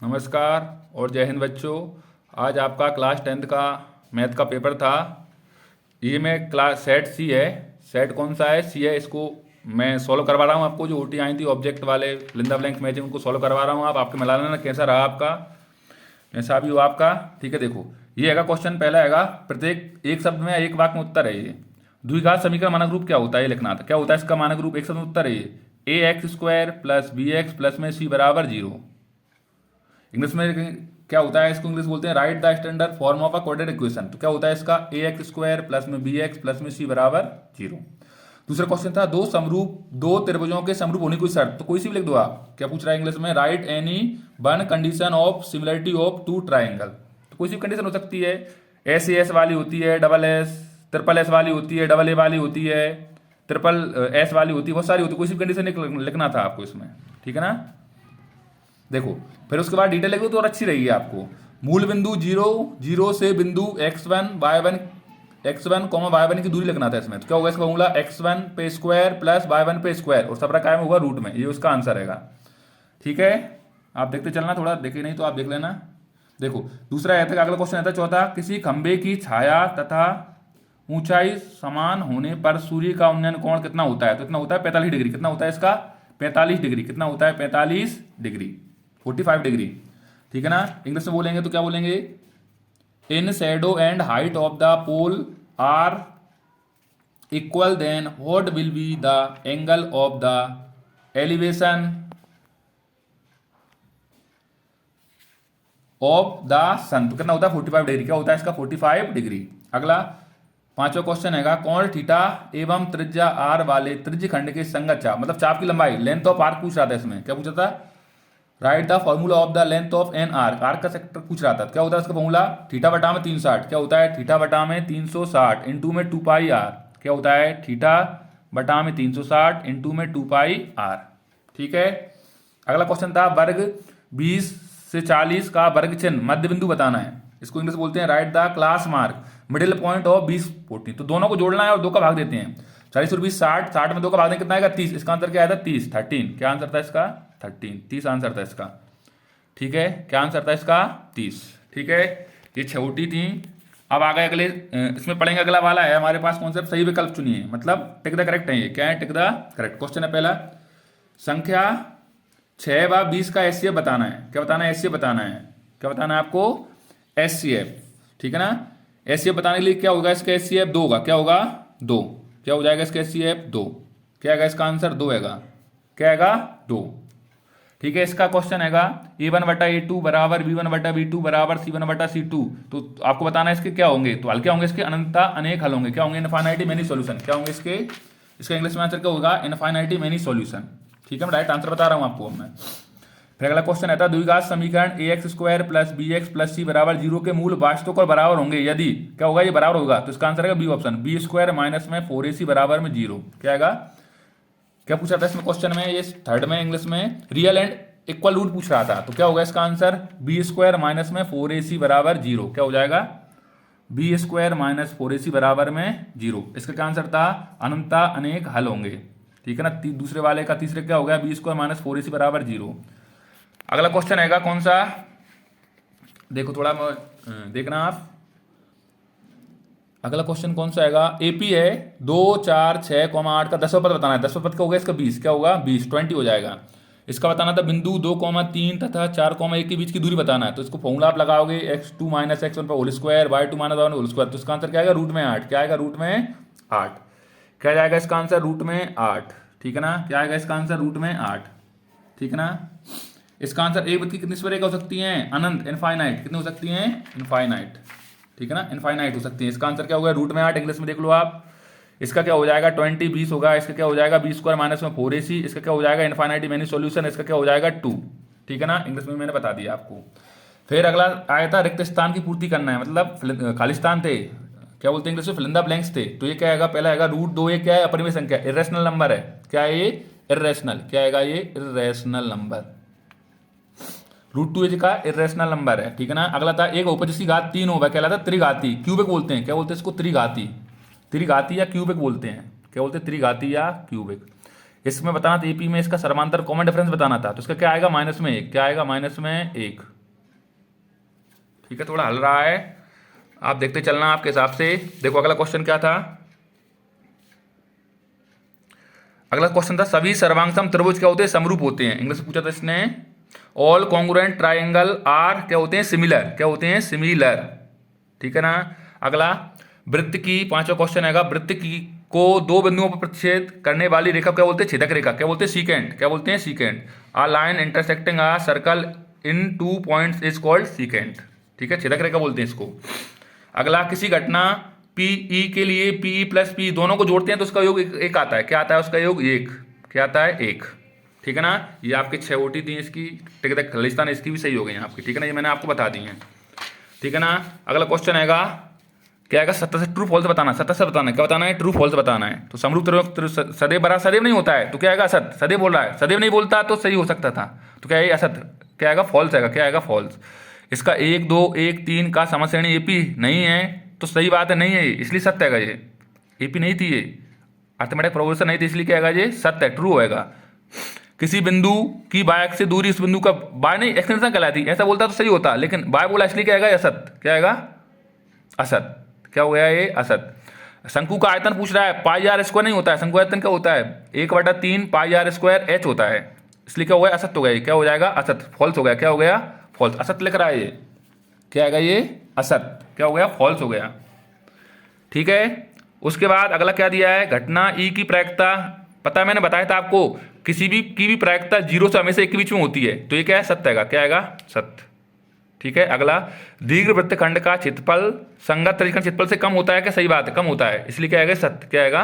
नमस्कार और जय हिंद बच्चों। आज आपका क्लास 10th का मैथ का पेपर था। ये मैं क्लास सेट सी है, सेट कौन सा है, सी है। इसको मैं सॉल्व करवा रहा हूँ आपको। जो ओटी आई थी ऑब्जेक्ट वाले लिंदा ब्लैंक मैचिंग, उनको सॉल्व करवा रहा हूँ। आप आपके मिला लेना कैसा रहा आपका, ऐसा भी हो आपका। ठीक है, देखो ये हैगा क्वेश्चन। पहला हैगा प्रत्येक एक शब्द में एक वाक्य में उत्तर है। ये द्विघात समीकरण मानक रूप क्या होता है, ये लिखना था। क्या होता है इसका मानक रूप, एक शब्द में उत्तर है ये a x square plus b x plus में सी बराबर 0। इंग्लिश में क्या होता है, इसको इंग्लिश बोलते हैं right the standard form of a quadratic equation. तो क्या होता है इसका ए एक्स स्क्वायर प्लस में बी एक्स प्लस में सी बराबर 0। दूसरा क्वेश्चन था दो त्रिभुजों के समरूप होने की शर्त। तो कोई सी भी लिख दो आप। क्या पूछ रहा है इंग्लिश में, write any one condition of similarity of two triangle. तो कोई सी भी कंडीशन हो सकती है। एस एस वाली होती है, डबल एस ट्रिपल एस वाली होती है, डबल ए वाली होती है, ट्रिपल एस वाली होती है, बहुत सारी होती है। कोई सी भी कंडीशन लिखना था आपको इसमें। ठीक है ना। देखो फिर उसके बाद डिटेल लिखो तो और अच्छी रहेगी आपको। मूल बिंदु 0 से बिंदु x1 y1 की दूरी लिखना था इसमें। तो क्या होगा इसका फॉर्मूला x1 पे स्क्वायर प्लस y1 पे स्क्वायर और सबरा कायम होगा रूट में। ये उसका आंसर रहेगा। ठीक है, आप देखते चलना, थोड़ा देखे नहीं तो आप देख लेना। देखो दूसरा है था, अगला क्वेश्चन है था चौथा, किसी खंबे की छाया तथा ऊंचाई समान होने पर सूर्य का उन्नयन कोण कितना होता है। तो इतना होता है 45 डिग्री। कितना होता है इसका 45 डिग्री। कितना होता है 45 डिग्री, 45 डिग्री। ठीक है ना। इंग्लिश में बोलेंगे तो क्या बोलेंगे, in shadow and height of the pole are equal then what will be the angle of the elevation of the sun. तो कितना होता है 45 डिग्री। क्या होता है इसका 45 डिग्री। अगला पांचवा क्वेश्चन हैगा, कोण थीटा एवं त्रिज्या आर वाले त्रिज्य खंड के संगत चाप, मतलब चाप की लंबाई, लेंथ ऑफ आर्क पूछ रहा था इसमें। क्या पूछा था, right the formula of the length of an arc. Arc का सेक्टर पूछ रहा था। क्या होता है इसका फॉर्मूला, थीटा बटा में 360। क्या होता है थीटा बटा में 360 इंटू में 2 पाई आर। क्या होता है थीटा बटा में 360 इंटू में 2 पाई आर। ठीक है। अगला क्वेश्चन था, वर्ग 20 से 40 का वर्ग चिन्ह मध्य बिंदु बताना है। इसको इंग्लिश बोलते हैं right the class mark middle point of 20 40। तो दोनों को जोड़ना है और 2 का भाग देते हैं। 40 और 20 60, 60 में 2 का भाग दें कितना आएगा 30। इसका आंसर क्या आया था 30, 13। क्या आंसर था इसका 13, 30 आंसर था इसका। ठीक है, क्या आंसर था इसका 30। ठीक है, ये छोटी थी। अब आ गए अगले, इसमें पढ़ेंगे अगला वाला है हमारे पास कॉन्सेप्ट, सही विकल्प चुनिए, मतलब टिक द करेक्ट है। ये क्या है, टिक द करेक्ट। क्वेश्चन है पहला, संख्या 6 व 20 का एचसीएफ बताना है। क्या बताना है, एचसीएफ बताना है। क्या बताना है आपको, एचसीएफ। ठीक है ना। एचसीएफ बताने के लिए क्या होगा इसका एचसीएफ 2 होगा। क्या होगा 2। क्या हो जाएगा इसका एचसीएफ 2। क्या आएगा इसका आंसर 2 आएगा। क्या आएगा 2। ठीक है, इसका क्वेश्चन हैगा a1 बटा a2 बराबर b1 बटा b2 बराबर c1 बटा c2। तो आपको बताना है इसके क्या होंगे। तो हल क्या होंगे इसके, अनंतता अनेक हल होंगे। क्या होंगे, इनफाइनाइटी मेनी सॉल्यूशन। क्या होंगे इसके, इसका इंग्लिश में आंसर क्या होगा, इनफाइनाइटी मेनी सॉल्यूशन। ठीक है, मैं डायरेक्ट आंसर बता रहा हूं आपको मैं। फिर अगला क्वेश्चन आता है, द्विघात समीकरण a x square plus b x plus c बराबर 0 के मूल वास्तविक और बराबर होंगे यदि। क्या होगा, ये बराबर होगा। तो इसका आंसर है B option, B square minus में 4ac बराबर में 0। क्या आएगा, क्या पूछा था इसमें क्वेश्चन में, ये थर्ड में इंग्लिश में रियल एंड इक्वल रूट पूछ रहा था। तो क्या होगा इसका आंसर, बी स्क्वायर माइनस में 4ac बराबर 0। क्या हो जाएगा, बी स्क्वायर माइनस 4ac बराबर में 0। इसका क्या आंसर था, अनंतता अनेक हल होंगे। ठीक है ना। दूसरे वाले का तीसरे क्या हो गया, बी स्क्वायर माइनस 4ac बराबर 0। अगला क्वेश्चन हैगा कौन सा, देखो थोड़ा देखना आप। अगला क्वेश्चन कौन सा हैगा, एपी है 2 4 6 8 का 10वां पद बताना है। 10वां पद क्या होगा इसका 20। क्या होगा 20, 20 हो जाएगा। इसका बताना था बिंदु 2 3 तथा 4 1 के बीच की दूरी बताना है। तो इसको फॉर्मूला आप लगाओगे x2 माइनस x1 पर whole square y2 minus y1 whole square. तो इसका आंसर क्या आएगा, रूट में 8। क्या आएगा, रूट में 8। क्या जाएगा इसका आंसर, रूट में 8। ठीक है ना। क्या आएगा इसका आंसर, रूट में 8। ठीक है ना। इसका आंसर एक की कितनी स्क्वायर हो सकती हैं, अनंत, इनफाइनाइट। कितनी हो सकती हैं, इनफाइनाइट। ठीक है ना, इनफाइनाइट हो सकती है। इसका आंसर क्या होगा, रूट में 8। इंग्लिश में देख लो आप। इसका क्या हो जाएगा 20 20 होगा। इसका क्या हो जाएगा बी स्क्वायर माइनस में 4ac। इसका क्या हो जाएगा इनफाइनाइटी मेनी सॉल्यूशन। इसका क्या हो जाएगा 2। ठीक है ना, इंग्लिश में मैंने बता दिया आपको। फिर अगला आया था, रिक्त स्थान की पूर्ति करना है, मतलब खाली स्थान थे, क्या बोलते हैं इंग्लिश में, फिलिंदा ब्लैंक्स थे। तो ये क्या आएगा, पहला आएगा रूट 2। ये क्या है, अपरिमेय संख्या, इरेशनल नंबर है। क्या है ये, इरेशनल। क्या आएगा ये, इरेशनल नंबर। रूट 2 का इरेशनल नंबर है। ठीक है ना। अगला था, एक बहुपद जिसकी घात 3 होगा कहलाता है त्रिघाती। क्यूबिक बोलते हैं। क्या बोलते हैं इसको, त्रिघाती। त्रिघाती या क्यूबिक बोलते हैं। क्या बोलते हैं, त्रिघाती या क्यूबिक। इसमें बताना था एपी में इसका समांतर कॉमन डिफरेंस बताना था। तो इसका क्या आएगा, -1। क्या आएगा, -1। ठीक है, थोड़ा हल रहा है, आप देखते चलना आपके हिसाब से। देखो अगला क्वेश्चन क्या था, अगला क्वेश्चन था सभी सर्वांगसम त्रिभुज क्या होते हैं, समरूप होते हैं। इंग्लिश में पूछा था इसने। ऑल कॉन्ग्रुएंट ट्राइंगल आर क्या होते हैं, सिमिलर, क्या होते हैं, सिमिलर, ठीक है ना। अगला वृत्त की, पांचवा क्वेश्चन है, वृत्त की को दो बिंदुओं पर प्रतिच्छेद करने वाली रेखा क्या बोलते हैं, छेदक रेखा, क्या बोलते हैं, सीकेंट, क्या बोलते हैं, secant. A line intersecting a circle in 2 points is called secant, ठीक है, छेदक रेखा बोलते हैं इसको। अगला किसी घटना पी ई के लिए पी ई प्लस पी दोनों को जोड़ते हैं तो उसका योग एक आता है, क्या आता है उसका योग, एक, क्या आता है, एक, ठीक है ना। ये आपकी 6 ओटी थी इसकी, ठीक है, खालिस्तान इसकी भी सही हो गई आपकी, ठीक है ना, ये मैंने आपको बता दी है, ठीक है ना। अगला क्वेश्चन आएगा क्या आएगा, सत्तर से ट्रू फॉल्स बताना, सत्तर से बताना है, क्या बताना है, ट्रू फॉल्स बताना है। तो समरूप त्रिभुज सदैव बड़ा सदैव नहीं होता है, तो क्या आएगा, असत, सदैव बोल रहा है, सदैव नहीं बोलता तो सही हो सकता था, तो क्या है, असत, क्या आएगा, फॉल्स आएगा, क्या आएगा, फॉल्स। इसका 1 2 1 3 का समश्रेणी एपी नहीं है, तो सही बात है, नहीं है ये, इसलिए सत्य आएगा, ये एपी नहीं थी, ये अर्थमेटिक प्रोग्रेशन नहीं थी, इसलिए क्या आएगा, ये सत्य है, ट्रू होएगा। किसी बिंदु की बाय से दूरी उस बिंदु का, बाय नहीं एक्सटेंशन कहलाती, ऐसा बोलता तो सही होता, लेकिन बाय बोला इसलिए क्या आएगा, असत, क्या आएगा, असत, क्या हो गया ये, असत। शंकु का आयतन पूछ रहा है, पाई आर स्क्वायर नहीं होता है, शंकु आयतन क्या होता है, 1/3 पाई आर स्क्वायर एच होता है, इसलिए क्या हो गया, असत हो गया, क्या हो जाएगा, असत, फॉल्स हो गया, क्या हो गया, फॉल्स, असत लिख रहा है ये, क्या आएगा ये, असत, क्या हो गया, फॉल्स हो गया, ठीक है। उसके बाद अगला क्या दिया है, घटना ई की प्रायिकता, पता है मैंने बताया था आपको, किसी भी की भी प्रायिकता 0 से हमेशा 1 के बीच में होती है, तो ये क्या है, सत्य आएगा, क्या आएगा, सत्य, ठीक है। अगला दीर्घ वृत्तखंड का क्षेत्रफल संगत त्रिज्यखंड क्षेत्रफल से कम होता है, क्या सही बात है, कम होता है, इसलिए क्या आएगा, सत्य, क्या आएगा,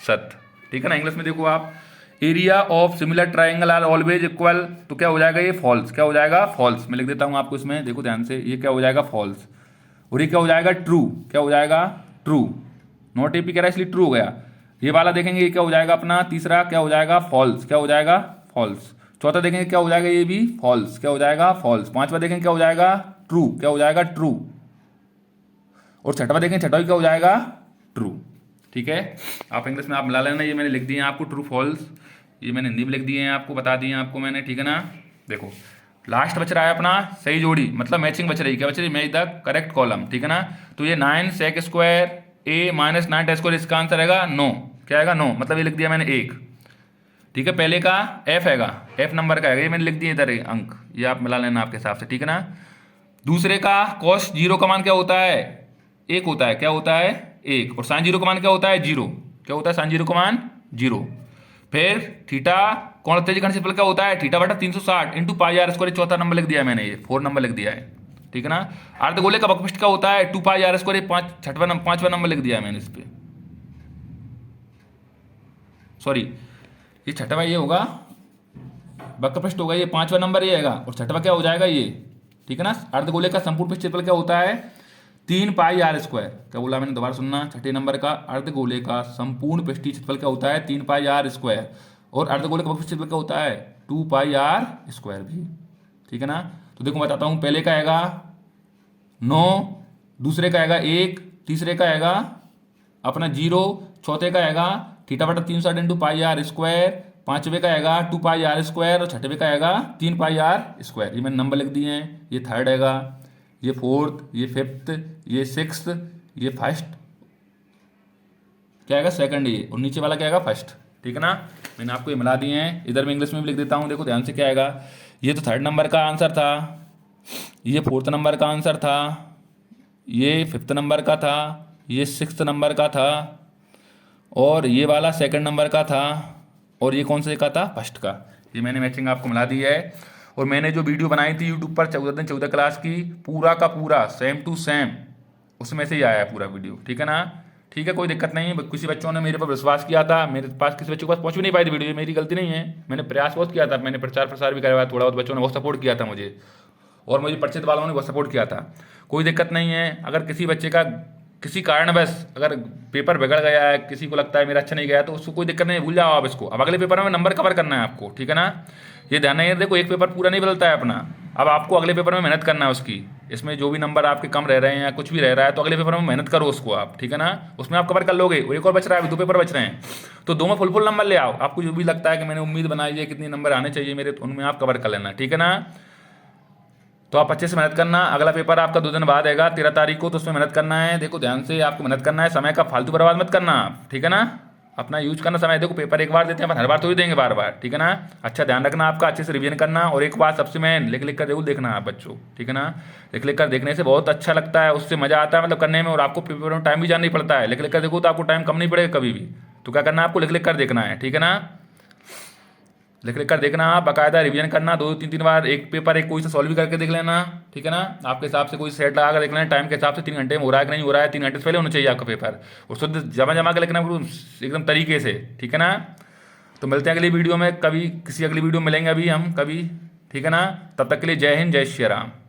सत्य, ठीक है ना। इंग्लिश में देखो आप, area of similar triangle are always equal, तो क्या हो जाएगा, ये फॉल्स, क्या हो जाएगा, फॉल्स। मैं लिख देता हूं आपको इसमें, देखो ध्यान से, ये क्या हो जाएगा, फॉल्स, और ये क्या हो जाएगा, ट्रू, क्या हो जाएगा, ट्रू, नॉट एपी कह रहा है इसलिए ट्रू हो गया। ये वाला देखेंगे, ये क्या हो जाएगा अपना तीसरा, क्या हो जाएगा, फॉल्स, क्या हो जाएगा, फॉल्स। चौथा देखेंगे क्या हो जाएगा, ये भी फॉल्स, क्या हो जाएगा, फॉल्स। पांचवा देखेंगे क्या हो जाएगा, ट्रू, क्या हो जाएगा, ट्रू। और छठवा देखेंगे, छठवा क्या हो जाएगा, ट्रू, ठीक है। आप इंग्लिश में आप मिला लेना, ये मैंने लिख दिए हैं आपको, ट्रू फॉल्स, ये मैंने हिंदी में लिख दिए हैं आपको, बता दिए हैं आपको मैंने, ठीक है ना। देखो लास्ट बच रहा है अपना सही जोड़ी, मतलब मैचिंग बच रही, क्या बच रही, मैच द करेक्ट कॉलम, ठीक है ना। तो ये 9 सेक स्क्वायर ए माइनस 9 टेस्ट स्क्वायर, इसका आंसर आएगा नो, क्या आएगा, नो, मतलब ये लिख दिया मैंने 1, ठीक है। पहले का एफ हैगा, एफ नंबर का है, ये मैंने लिख दिया इधर अंक, ये आप मिला लेना आपके हिसाब से, ठीक है ना। दूसरे का cos 0 का मान क्या होता है, 1 होता है, क्या होता है, 1। और sin 0 का मान क्या होता है, 0, क्या होता है, sin 0 का मान 0। फिर थीटा कोण त्रिज्यखंड क्षेत्रफल क्या होता है, θ/360 इंटू पाई आर स्क्वायर, चौथा नंबर लिख दिया है मैंने, ये 4 नंबर लिख दिया है, ठीक है ना। अर्धगोले का वक्रपृष्ठ क्या होता है, 2 पाई आर स्क्वायर, पांचवा नंबर लिख दिया है मैंने इस पे, सॉरी ये छठवा ये होगा, वक्रपृष्ठ होगा ये, पांचवा नंबर ये आएगा, और छठवा क्या हो जाएगा ये, ठीक है ना। अर्धगोले का संपूर्ण पृष्ठ क्षेत्रफल क्या होता है, 3 पाई आर स्क्वायर, क्या बोला मैंने, दोबारा सुनना, छठे नंबर का अर्धगोले का संपूर्ण पृष्ठीय क्षेत्रफल क्या होता है, 3 पाई आर स्क्वायर, और अर्धगोले का वक्रपृष्ठ क्षेत्रफल क्या होता है, 2 पाई आर स्क्वायर भी, ठीक है ना। तो देखो बताता हूँ, पहले का आएगा 9, दूसरे का आएगा 1, तीसरे का आएगा अपना 0, चौथे का आएगा θ/360 इंटू पाई आर स्क्वायर, पांचवे का आएगा 2 पाई आर स्क्वायर, और छठवे का आएगा 3 पाई आर स्क्वायर। ये मैंने नंबर लिख दिए हैं, ये थर्ड आएगा, ये फोर्थ, ये फिफ्थ, ये सिक्स्थ, ये फर्स्ट, क्या आएगा, सेकंड, ये, और नीचे वाला क्या आएगा, फर्स्ट, ठीक है ना। मैंने आपको ये मिला दिए हैं, इधर मैं इंग्लिश में भी लिख देता हूँ, देखो ध्यान से क्या आएगा। ये तो थर्ड नंबर का आंसर था, ये फोर्थ नंबर का आंसर था, ये फिफ्थ नंबर का था, ये सिक्स्थ नंबर का था, और ये वाला सेकंड नंबर का था, और ये कौन से का था, फर्स्ट का। ये मैंने मैचिंग आपको मिला दी है। और मैंने जो वीडियो बनाई थी यूट्यूब पर 14 दिन 14 क्लास की, पूरा का पूरा सेम टू सेम उसमें से ही आया है पूरा वीडियो, ठीक है ना। ठीक है, कोई दिक्कत नहीं है। किसी बच्चों ने मेरे पर विश्वास किया था, मेरे पास किसी बच्चों के पास पहुंच भी नहीं पाई थी वीडियो, ये मेरी गलती नहीं है, मैंने प्रयास बहुत किया था, मैंने प्रचार प्रसार भी करवाया, थोड़ा बहुत बच्चों ने बहुत सपोर्ट किया था मुझे, और मुझे परिचित वालों ने बहुत सपोर्ट किया था। कोई दिक्कत नहीं है। अगर किसी बच्चे का किसी कारणवश अगर पेपर बिगड़ गया है, किसी को लगता है मेरा अच्छा नहीं गया, तो उसको कोई दिक्कत नहीं, भूल जाओ आप इसको। अब अगले पेपर में नंबर कवर करना है आपको, ठीक है ना। ये ध्यान नहीं है, देखो एक पेपर पूरा नहीं बदलता है अपना, अब आपको अगले पेपर में मेहनत करना है उसकी। इसमें जो भी नंबर आपके कम रह रहे हैं या कुछ भी रह रहा है, तो अगले पेपर में मेहनत करो उसको आप, ठीक है ना। उसमें आप कवर कर लोगे। एक और बच रहा है, 2 पेपर बच रहे हैं, तो 2 में फुल नंबर ले आओ। आपको जो भी लगता है कि मैंने उम्मीद बनाई है कितने नंबर आने चाहिए मेरे, तो उनमें आप कवर कर लेना, ठीक है ना। तो आप अच्छे से मेहनत करना। अगला पेपर आपका 2 दिन बाद आएगा 13 तारीख को, तो उसमें मेहनत करना है। देखो ध्यान से आपको मेहनत करना है, समय का फालतू बर्बाद मत करना आप, ठीक है ना। अपना यूज करना समय। देखो पेपर एक बार देते हैं अपन, हर बार तो ही देंगे बार बार, ठीक है ना। अच्छा ध्यान रखना आपका, अच्छे से रिवीजन करना। और एक बात सबसे मेन, लिख लिख कर जरूर देखना आप बच्चों, ठीक है ना। लिख लिख कर देखने से बहुत अच्छा लगता है, उससे मजा आता है मतलब करने में, और आपको पेपर में टाइम भी जानना नहीं पड़ता है। लिख लिख कर देखो तो आपको टाइम कम नहीं पड़ेगा कभी भी। तो क्या करना है आपको, लिख लिख कर देखना है, ठीक है ना। लिख लिख कर देखना आप, बाकायदा रिवीजन करना, 2-3 बार एक पेपर एक कोई सा सॉल्व भी करके देख लेना, ठीक है ना। आपके हिसाब से कोई सेट लगा कर देख लेना टाइम के हिसाब से, 3 घंटे में हो रहा है कि नहीं हो रहा है। 3 घंटे से पहले होना चाहिए आपका पेपर, और शुद्ध जमा जमा के लिखना एकदम तरीके से, ठीक है ना। तो मिलते हैं अगली वीडियो में, कभी किसी अगली वीडियो में मिलेंगे अभी हम कभी, ठीक है ना। तब तक के लिए जय हिंद, जय श्री राम।